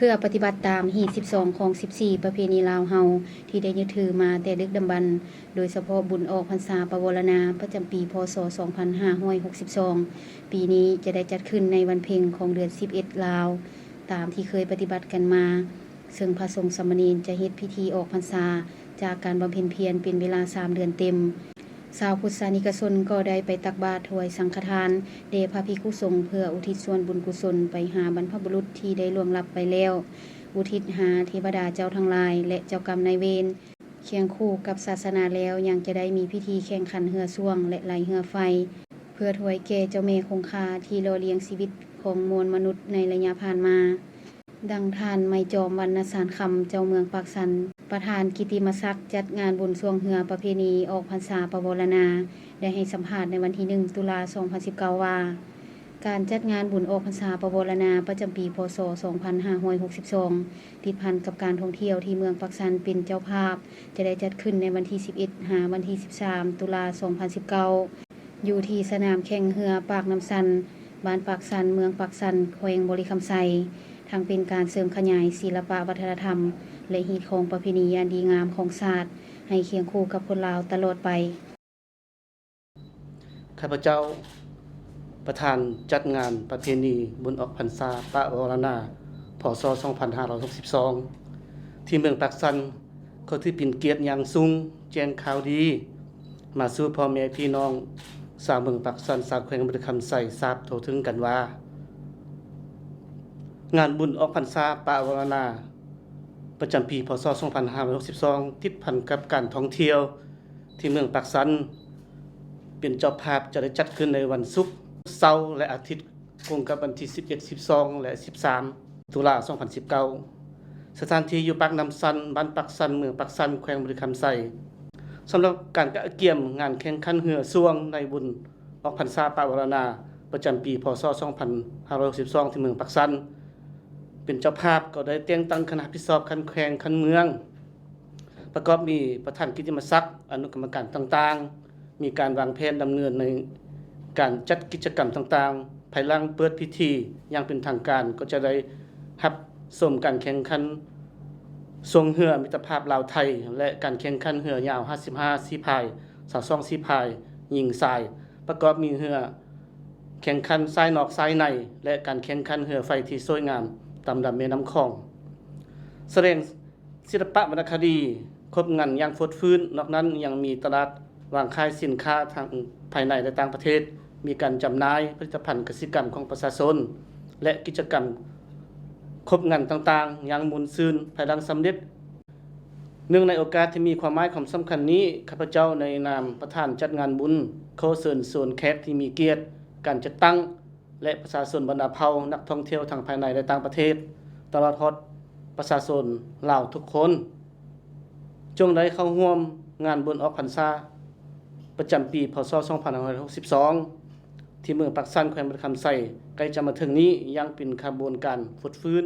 พื่อปฏิบัติตามฮีต12ของ14ประเพณีลาวเฮาที่ได้ยึดถือมาแต่ดึกดำบรรพ์โดยเฉพาะบุญออกพรรษาปวารณาประจำปีพศ2562ปีนี้จะได้จัดขึ้นในวันเพ็ญของเดือน11ลาวตามที่เคยปฏิบัติกันมาซึ่งพระสงฆ์สามเณรจะเฮ็ดพิธีออกพรรษาจากการบำเพ็ญเพียรเป็นเวลา3เดือนเต็มชาวพุทธศาสนิกชนก็ได้ไปตักบาตรถวายสังฆทานแด่พระภิกษุสงฆ์เพื่ออุทิศส่วนบุญกุศลไปหาบรรพบุรุษที่ได้ล่วงลับไปแล้วอุทิศหาเทวดาเจ้าทั้งหลายและเจ้ากรรมนายเวรเคียงคู่กับศาสนาแล้วยังจะได้มีพิธีแข่งขันเรือส่วงและไหลเรือไฟเพื่อถวายแก่เจ้าแม่คงคาที่รอเลี้ยงชีวิตของมวลมนุษย์ในระยะผ่านมาดังท่านไมจอมวรรณสารคำเจ้าเมืองปากสันประธานกิตติมศักดิ์จัดงานบุญสวงเหือประเพณีออกพรรษาปวารณาได้ให้สัมภาษณ์ในวันที่1ตุลาคม2019ว่าการจัดงานบุญออกพรรษาปวารณาประจำปีพศ2562ติดพันกับการท่องเที่ยวที่เมืองปากสันเป็นเจ้าภาพจะได้จัดขึ้นในวันที่11หาวันที่13ตุลาคม2019อยู่ที่สนามแข่งเรือปากน้ำซันบ้านปากสันเมืองปากสันแขวงบริคำไซทั้งเป็นการเสริมขยายศิลปะวัฒนธรรมและฮีตของประเพณีอันดีงามของศาสตร์ให้เคียงคู่กับคนลาวตลอดไปข้าพเจ้าประธานจัดงานประเพณีบุญออกพรรษาปวารณาพศ2562ที่เมืองปากสันก็ถือเป็นเกียรติอย่างสูงแจ้งข่าวดีมาสู่พ่อแม่พี่น้องชาวเมืองปากสันชาวแขวงบริคำไซทราบทั่วถึงกันว่างานบุญออกพรรษาปวารณาประจำปีพศ2562ติดพันกับการท่องเที่ยวที่เมืองปากสันเป็นเจ้าภาพจะได้จัดขึ้นในวันศุกร์เสาร์และอาทิตย์ตรงกับวันที่11 12และ13ตุลาคม2019สถานที่อยู่ปากน้ำซันบ้านปากสันเมืองปากสันแขวงบริคำไซสำหรับการกะเกียมงานแข่งขันเรือส่วงในบุญออกพรรษาปวารณาประจำปีพศ2562ที่เมืองปากสันเป็นเจ้าภาพก็ได้แต่งตั้งคณะพิสอบคันแขวงคันเมืองประกอบมีประธานกิตติมศักดิ์อนุกรรมการต่างๆมีการวางแผนดำเนินในการจัดกิจกรรมต่างๆภายหลังเปิดพิธีอย่างเป็นทางการก็จะได้รับชมการแข่งขันทรงเรือมิตรภาพลาวไทยและการแข่งขันเรือยาว55สีพาย22สีพายยิงทรายประกอบมีเรือแข่งขันทรายนอกทรายในและการแข่งขันเรือไฟที่สวยงามตามลำแม่น้ำคลองแสดงศิลปะวรรณคดีครบงานอย่างฟดฟื้นนอกนั้นยังมีตลาดวางขายสินค้าทางภายในและต่างประเทศมีการจำหน่ายผลิตภัณฑ์เกษตรกรรมของประชาชนและกิจกรรมครบงานต่างๆอย่างมุนซื่นภายหลังสำเร็จเนื่องในโอกาสที่มีความหมายความสำคัญนี้ข้าพเจ้าในนามประธานจัดงานบุญขอเชิญชวนแขกที่มีเกียรติการจัดตั้งและประชาชนบรรดาเผ่านักท่องเที่ยวทางภายในและต่างประเทศตลอดฮอดประชาชนลาวทุกคนจงได้เข้าร่วมงานบุญออกพรรษาประจำปีพศ2562ที่เมืองปากสันแขวงบริคำไซใกล้จะมาถึงนี้ยังเป็นขบวนการฟดฟื้น